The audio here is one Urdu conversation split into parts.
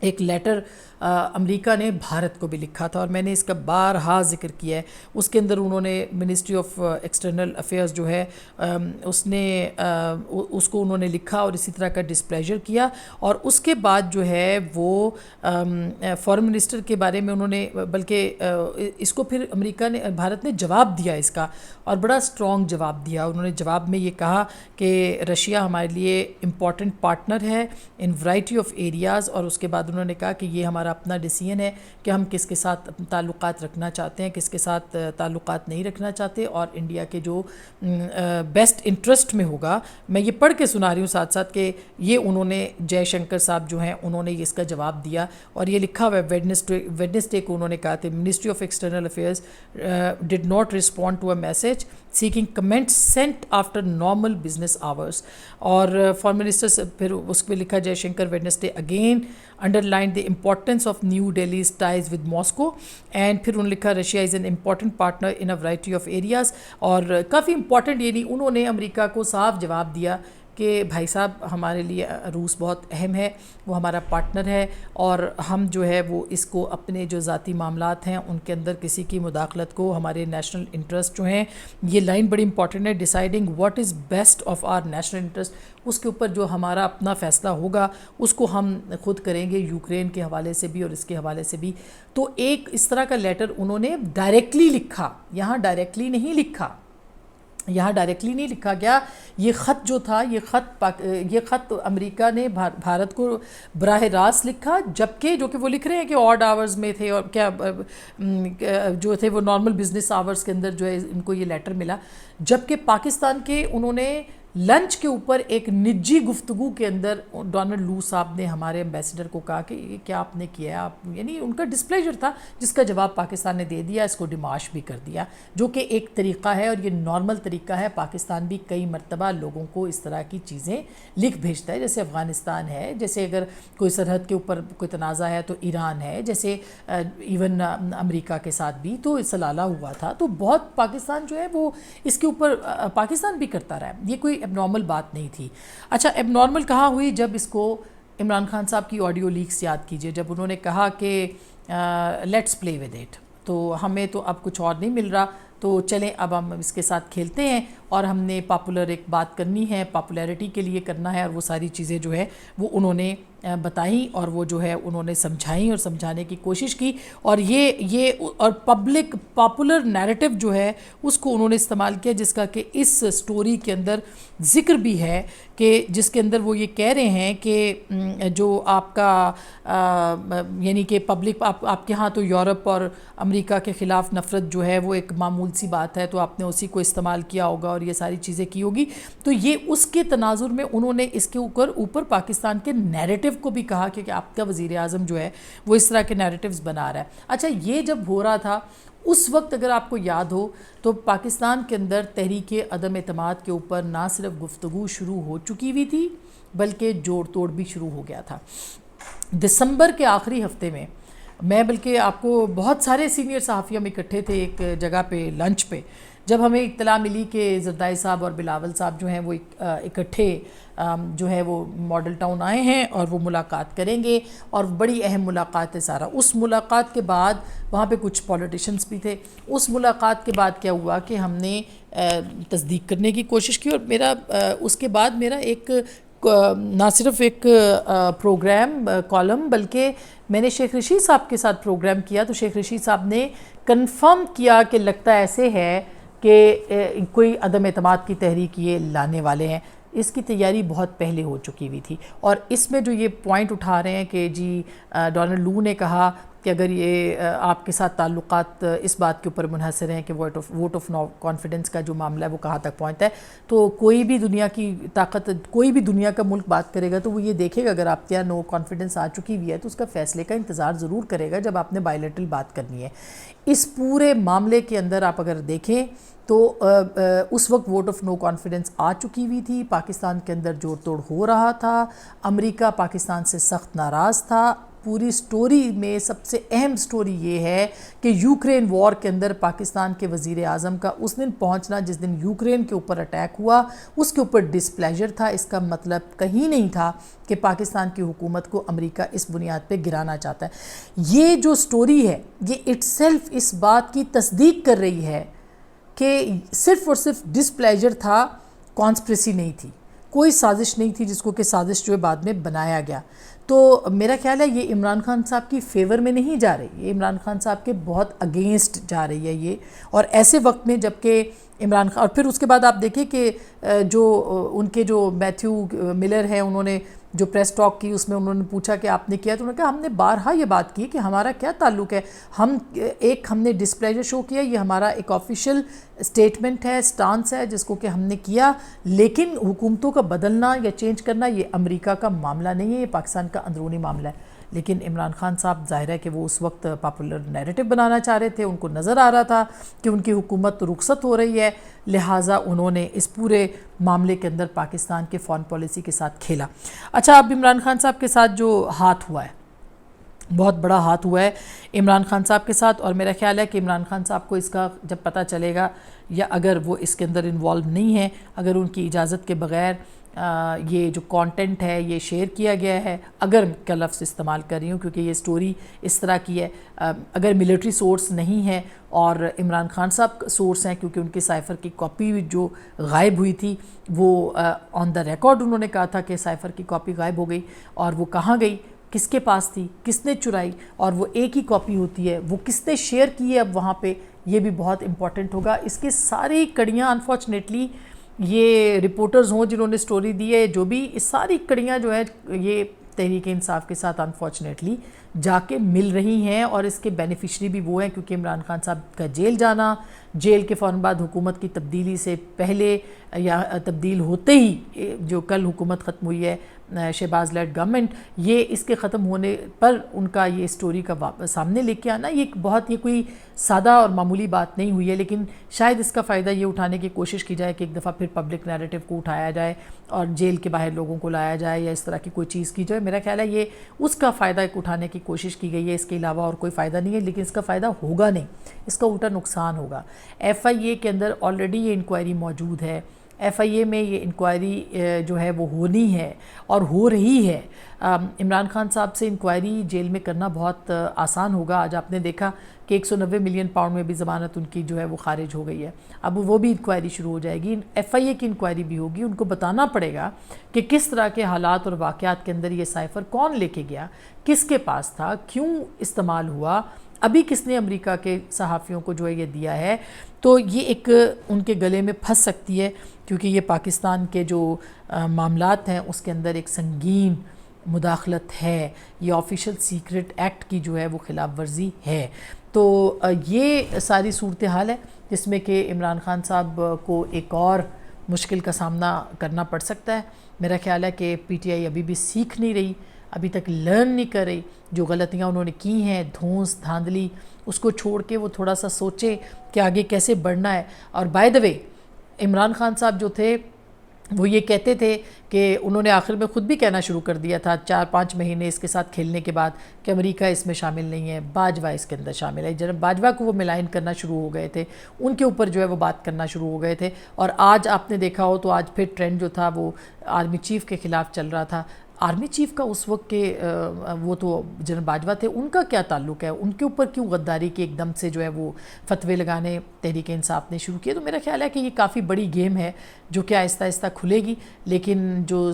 ایک لیٹر امریکہ نے بھارت کو بھی لکھا تھا، اور میں نے اس کا بارہا ذکر کیا ہے۔ اس کے اندر انہوں نے منسٹری آف ایکسٹرنل افیئرز جو ہے اس کو انہوں نے لکھا اور اسی طرح کا ڈسپلیجر کیا، اور اس کے بعد جو ہے وہ فارن منسٹر کے بارے میں انہوں نے، بلکہ اس کو پھر امریکہ نے، بھارت نے جواب دیا اس کا، اور بڑا اسٹرانگ جواب دیا۔ انہوں نے جواب میں یہ کہا کہ رشیا ہمارے لیے امپورٹنٹ پارٹنر ہے ان ورائٹی آف ایریاز، اور اس کے بعد انہوں نے کہا کہ یہ ہمارا اپنا ڈیسیژن ہے کہ ہم کس کے ساتھ تعلقات رکھنا چاہتے ہیں، کس کے ساتھ تعلقات نہیں رکھنا چاہتے، اور انڈیا کے جو بیسٹ انٹرسٹ میں ہوگا۔ میں یہ پڑھ کے سنا رہی ہوں ساتھ ساتھ کہ یہ انہوں نے، جے شنکر صاحب جو ہیں، انہوں نے اس کا جواب دیا، اور یہ لکھا ہوا ہے ویڈنسڈے کو انہوں نے کہا تھا ministry of external affairs did not respond to a message seeking comments sent after normal business hours. اور فارن منسٹر سے پھر اس پہ لکھا Jaishankar Wednesday again underlined the importance of New Delhi's ties with Moscow, and پھر انہوں نے لکھا Russia is an important partner in a variety of areas, اور کافی امپورٹنٹ، یعنی انہوں نے امریکہ کو صاف جواب دیا کہ بھائی صاحب ہمارے لیے روس بہت اہم ہے، وہ ہمارا پارٹنر ہے، اور ہم جو ہے وہ اس کو اپنے جو ذاتی معاملات ہیں ان کے اندر کسی کی مداخلت کو، ہمارے نیشنل انٹرسٹ جو ہیں، یہ لائن بڑی امپورٹنٹ ہے، deciding what is best of our national interest, اس کے اوپر جو ہمارا اپنا فیصلہ ہوگا اس کو ہم خود کریں گے، یوکرین کے حوالے سے بھی اور اس کے حوالے سے بھی۔ تو ایک اس طرح کا لیٹر انہوں نے ڈائریکٹلی لکھا، یہاں ڈائریکٹلی نہیں لکھا گیا۔ یہ خط جو تھا، یہ خط امریکہ نے بھارت کو براہ راست لکھا، جبکہ جو کہ وہ لکھ رہے ہیں کہ آڈ آورز میں تھے، اور کیا جو تھے وہ نارمل بزنس آورز کے اندر جو ہے ان کو یہ لیٹر ملا، جبکہ پاکستان کے انہوں نے لنچ کے اوپر ایک نجی گفتگو کے اندر ڈونلڈ لو صاحب نے ہمارے ایمبیسڈر کو کہا کہ یہ کیا آپ نے کیا ہے، آپ، یعنی ان کا ڈسپلیجر تھا، جس کا جواب پاکستان نے دے دیا، اس کو ڈیماش بھی کر دیا، جو کہ ایک طریقہ ہے، اور یہ نارمل طریقہ ہے۔ پاکستان بھی کئی مرتبہ لوگوں کو اس طرح کی چیزیں لکھ بھیجتا ہے، جیسے افغانستان ہے، جیسے اگر کوئی سرحد کے اوپر کوئی تنازع ہے تو ایران ہے، جیسے ایون امریکہ کے ساتھ بھی تو سلالہ ہوا تھا، تو بہت پاکستان جو ہے وہ اس کے اوپر پاکستان بھی کرتا رہا ہے، یہ کوئی اب نارمل بات نہیں تھی۔ اچھا، اب نارمل کہاں ہوئی؟ جب اس کو عمران خان صاحب کی آڈیو لیکس یاد کیجئے، جب انہوں نے کہا کہ لیٹس پلے ود اٹ، تو ہمیں تو اب کچھ اور نہیں مل رہا، تو چلیں اب ہم اس کے ساتھ کھیلتے ہیں، اور ہم نے پاپولر ایک بات کرنی ہے، پاپولیرٹی کے لیے کرنا ہے، اور وہ ساری چیزیں جو ہے وہ انہوں نے بتائیں، اور وہ جو ہے انہوں نے سمجھائیں اور سمجھانے کی کوشش کی، اور یہ اور پاپولر نیریٹو جو ہے اس کو انہوں نے استعمال کیا، جس کا کہ اس سٹوری کے اندر ذکر بھی ہے، کہ جس کے اندر وہ یہ کہہ رہے ہیں کہ جو آپ کا یعنی کہ پبلک آپ کے ہاں تو یورپ اور امریکہ کے خلاف نفرت جو ہے وہ ایک معمول سی بات ہے، تو آپ نے اسی کو استعمال کیا ہوگا اور یہ ساری چیزیں کی ہوگی، تو یہ اس کے تناظر میں انہوں نے اس کے اوپر پاکستان کے نیریٹو کو بھی کہا کہ آپ کا وزیر اعظم جو ہے وہ اس طرح کے نیریٹوز بنا رہا ہے۔ اچھا، یہ جب ہو رہا تھا اس وقت اگر آپ کو یاد ہو تو پاکستان کے اندر تحریک عدم اعتماد کے اوپر نہ صرف گفتگو شروع ہو چکی ہوئی تھی بلکہ جوڑ توڑ بھی شروع ہو گیا تھا۔ دسمبر کے آخری ہفتے میں بلکہ آپ کو بہت سارے سینئر صحافی ہم اکٹھے تھے ایک جگہ پہ لنچ پہ، جب ہمیں اطلاع ملی کہ زردائی صاحب اور بلاول صاحب جو ہیں وہ اکٹھے جو ہے وہ ماڈل ٹاؤن آئے ہیں اور وہ ملاقات کریں گے، اور بڑی اہم ملاقات ہے سارا۔ اس ملاقات کے بعد وہاں پہ کچھ پولیٹیشنز بھی تھے، اس ملاقات کے بعد کیا ہوا کہ ہم نے تصدیق کرنے کی کوشش کی، اور اس کے بعد میرا ایک نہ صرف ایک پروگرام کالم بلکہ میں نے شیخ رشید صاحب کے ساتھ پروگرام کیا، تو شیخ رشید صاحب نے کنفرم کیا کہ لگتا ایسے ہے کہ کوئی عدم اعتماد کی تحریک یہ لانے والے ہیں۔ اس کی تیاری بہت پہلے ہو چکی ہوئی تھی، اور اس میں جو یہ پوائنٹ اٹھا رہے ہیں کہ جی ڈونلڈ لو نے کہا کہ اگر یہ آپ کے ساتھ تعلقات اس بات کے اوپر منحصر ہیں کہ ووٹ آف نو کانفیڈنس کا جو معاملہ ہے وہ کہاں تک پہنچتا ہے، تو کوئی بھی دنیا کی طاقت، کوئی بھی دنیا کا ملک بات کرے گا تو وہ یہ دیکھے گا اگر آپ کے یہاں نو کانفیڈنس آ چکی ہوئی ہے تو اس کا فیصلے کا انتظار ضرور کرے گا جب آپ نے بائیلیٹرل بات کرنی ہے۔ اس پورے معاملے کے اندر آپ اگر دیکھیں تو اس وقت ووٹ آف نو کانفیڈنس آ چکی ہوئی تھی، پاکستان کے اندر جوڑ توڑ ہو رہا تھا، امریکہ پاکستان سے سخت ناراض تھا، پوری سٹوری میں سب سے اہم سٹوری یہ ہے کہ یوکرین وار کے اندر پاکستان کے وزیر اعظم کا اس دن پہنچنا جس دن یوکرین کے اوپر اٹیک ہوا اس کے اوپر ڈسپلیجر تھا. اس کا مطلب کہیں نہیں تھا کہ پاکستان کی حکومت کو امریکہ اس بنیاد پہ گرانا چاہتا ہے. یہ جو سٹوری ہے یہ اٹ سیلف اس بات کی تصدیق کر رہی ہے کہ صرف اور صرف ڈسپلیجر تھا, کانسپریسی نہیں تھی, کوئی سازش نہیں تھی جس کو کہ سازش جو ہے بعد میں بنایا گیا. تو میرا خیال ہے یہ عمران خان صاحب کی فیور میں نہیں جا رہی, یہ عمران خان صاحب کے بہت اگینسٹ جا رہی ہے یہ. اور ایسے وقت میں جب کہ عمران خان, اور پھر اس کے بعد آپ دیکھیں کہ جو ان کے جو میتھیو ملر ہیں انہوں نے جو پریس ٹاک کی اس میں انہوں نے پوچھا کہ آپ نے کیا, تو انہوں نے کہا ہم نے بارہا یہ بات کی کہ ہمارا کیا تعلق ہے, ہم نے ڈسپلیجر شو کیا, یہ ہمارا ایک آفیشیل سٹیٹمنٹ ہے, سٹانس ہے جس کو کہ ہم نے کیا, لیکن حکومتوں کا بدلنا یا چینج کرنا یہ امریکہ کا معاملہ نہیں ہے, یہ پاکستان کا اندرونی معاملہ ہے. لیکن عمران خان صاحب ظاہر ہے کہ وہ اس وقت پاپولر نیریٹو بنانا چاہ رہے تھے, ان کو نظر آ رہا تھا کہ ان کی حکومت رخصت ہو رہی ہے, لہٰذا انہوں نے اس پورے معاملے کے اندر پاکستان کے فارن پالیسی کے ساتھ کھیلا. اچھا, اب عمران خان صاحب کے ساتھ جو ہاتھ ہوا ہے, بہت بڑا ہاتھ ہوا ہے عمران خان صاحب کے ساتھ, اور میرا خیال ہے کہ عمران خان صاحب کو اس کا جب پتہ چلے گا یا اگر وہ اس کے اندر انوالو نہیں ہے, اگر ان کی اجازت کے بغیر یہ جو کانٹینٹ ہے یہ شیئر کیا گیا ہے, اگر کا لفظ استعمال کر رہی ہوں کیونکہ یہ سٹوری اس طرح کی ہے, اگر ملٹری سورس نہیں ہے اور عمران خان صاحب سورس ہیں کیونکہ ان کی سائفر کی کاپی جو غائب ہوئی تھی وہ آن دا ریکارڈ انہوں نے کہا تھا کہ سائفر کی کاپی غائب ہو گئی, اور وہ کہاں گئی, کس کے پاس تھی, کس نے چرائی, اور وہ ایک ہی کاپی ہوتی ہے, وہ کس نے شیئر کی ہے اب وہاں پہ, یہ بھی بہت امپورٹنٹ ہوگا. اس کی ساری کڑیاں انفارچونیٹلی یہ رپورٹرز ہوں جنہوں نے سٹوری دی ہے, جو بھی اس ساری کڑیاں جو ہیں یہ تحریک انصاف کے ساتھ انفارچونیٹلی جا کے مل رہی ہیں, اور اس کے بینیفیشری بھی وہ ہیں کیونکہ عمران خان صاحب کا جیل جانا, جیل کے فوراً بعد حکومت کی تبدیلی سے پہلے یا تبدیل ہوتے ہی جو کل حکومت ختم ہوئی ہے شہباز لیڈ گورنمنٹ, یہ اس کے ختم ہونے پر ان کا یہ سٹوری کا سامنے لے کے آنا, یہ کوئی سادہ اور معمولی بات نہیں ہوئی ہے, لیکن شاید اس کا فائدہ یہ اٹھانے کی کوشش کی جائے کہ ایک دفعہ پھر پبلک نیریٹو کو اٹھایا جائے اور جیل کے باہر لوگوں کو لایا جائے یا اس طرح کی کوئی چیز کی جائے. میرا خیال ہے یہ اس کا فائدہ اٹھانے کی کوشش کی گئی ہے, اس کے علاوہ اور کوئی فائدہ نہیں ہے, لیکن اس کا فائدہ ہوگا نہیں, اس کا الٹا نقصان ہوگا. ایف آئی اے کے اندر آلریڈی یہ انکوائری موجود ہے, ایف آئی اے میں یہ انکوائری جو ہے وہ ہونی ہے اور ہو رہی ہے. عمران خان صاحب سے انکوائری جیل میں کرنا بہت آسان ہوگا. آج آپ نے دیکھا کہ 190 ملین پاؤنڈ میں بھی ضمانت ان کی جو ہے وہ خارج ہو گئی ہے, اب وہ بھی انکوائری شروع ہو جائے گی, ایف آئی اے کی انکوائری بھی ہوگی. ان کو بتانا پڑے گا کہ کس طرح کے حالات اور واقعات کے اندر یہ سائفر کون لے کے گیا, کس کے پاس تھا, کیوں استعمال ہوا, ابھی کس نے امریکہ کے صحافیوں کو جو ہے یہ دیا ہے. تو یہ ایک ان کے گلے میں پھنس سکتی ہے کیونکہ یہ پاکستان کے جو معاملات ہیں اس کے اندر ایک سنگین مداخلت ہے, یہ آفیشیل سیکرٹ ایکٹ کی جو ہے وہ خلاف ورزی ہے. تو یہ ساری صورتحال ہے جس میں کہ عمران خان صاحب کو ایک اور مشکل کا سامنا کرنا پڑ سکتا ہے. میرا خیال ہے کہ پی ٹی آئی ابھی بھی سیکھ نہیں رہی, ابھی تک لرن نہیں کر رہی. جو غلطیاں انہوں نے کی ہیں, دھونس دھاندلی, اس کو چھوڑ کے وہ تھوڑا سا سوچے کہ آگے کیسے بڑھنا ہے. اور بائی دا وے عمران خان صاحب جو تھے وہ یہ کہتے تھے کہ انہوں نے آخر میں خود بھی کہنا شروع کر دیا تھا 4-5 مہینے اس کے ساتھ کھیلنے کے بعد کہ امریکہ اس میں شامل نہیں ہے, باجوہ اس کے اندر شامل ہے. جناب باجوہ کو وہ ملائن کرنا شروع ہو گئے تھے, ان کے اوپر جو ہے وہ بات کرنا شروع ہو گئے تھے. اور آج آپ نے دیکھا ہو تو آج پھر ٹرینڈ جو تھا وہ آرمی چیف کے خلاف چل رہا تھا. آرمی چیف کا اس وقت کے وہ تو جنرل باجوہ تھے, ان کا کیا تعلق ہے, ان کے اوپر کیوں غداری کی ایک دم سے جو ہے وہ فتوے لگانے تحریک انصاف نے شروع کیے. تو میرا خیال ہے کہ یہ کافی بڑی گیم ہے جو کہ آہستہ آہستہ کھلے گی. لیکن جو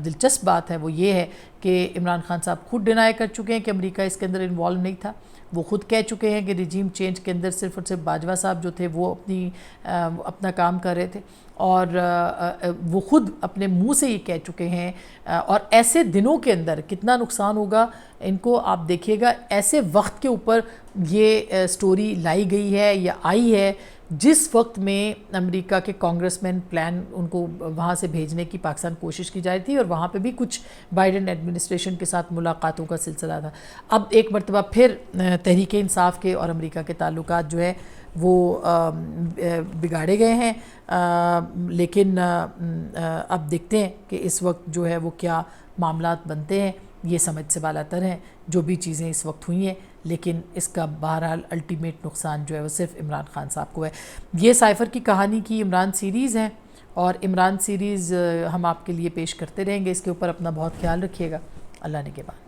دلچسپ بات ہے وہ یہ ہے کہ عمران خان صاحب خود ڈینائی کر چکے ہیں کہ امریکہ اس کے اندر انوالو نہیں تھا. وہ خود کہہ چکے ہیں کہ رجیم چینج کے اندر صرف اور صرف باجوہ صاحب جو تھے وہ اپنا کام کر رہے تھے, اور وہ خود اپنے منہ سے یہ کہہ چکے ہیں. اور ایسے دنوں کے اندر کتنا نقصان ہوگا ان کو آپ دیکھیے گا, ایسے وقت کے اوپر یہ سٹوری لائی گئی ہے یا آئی ہے جس وقت میں امریکہ کے کانگریس مین پلان ان کو وہاں سے بھیجنے کی پاکستان کوشش کی جا رہی تھی, اور وہاں پہ بھی کچھ بائیڈن ایڈمنسٹریشن کے ساتھ ملاقاتوں کا سلسلہ تھا. اب ایک مرتبہ پھر تحریک انصاف کے اور امریکہ کے تعلقات جو ہے وہ بگاڑے گئے ہیں. لیکن اب دیکھتے ہیں کہ اس وقت جو ہے وہ کیا معاملات بنتے ہیں. یہ سمجھ سے بالا تر ہیں جو بھی چیزیں اس وقت ہوئی ہیں، لیکن اس کا بہرحال الٹیمیٹ نقصان جو ہے وہ صرف عمران خان صاحب کو ہے۔ یہ سائفر کی کہانی کی عمران سیریز ہیں، اور عمران سیریز ہم آپ کے لیے پیش کرتے رہیں گے۔ اس کے اوپر اپنا بہت خیال رکھیے گا۔ اللہ نگہبان۔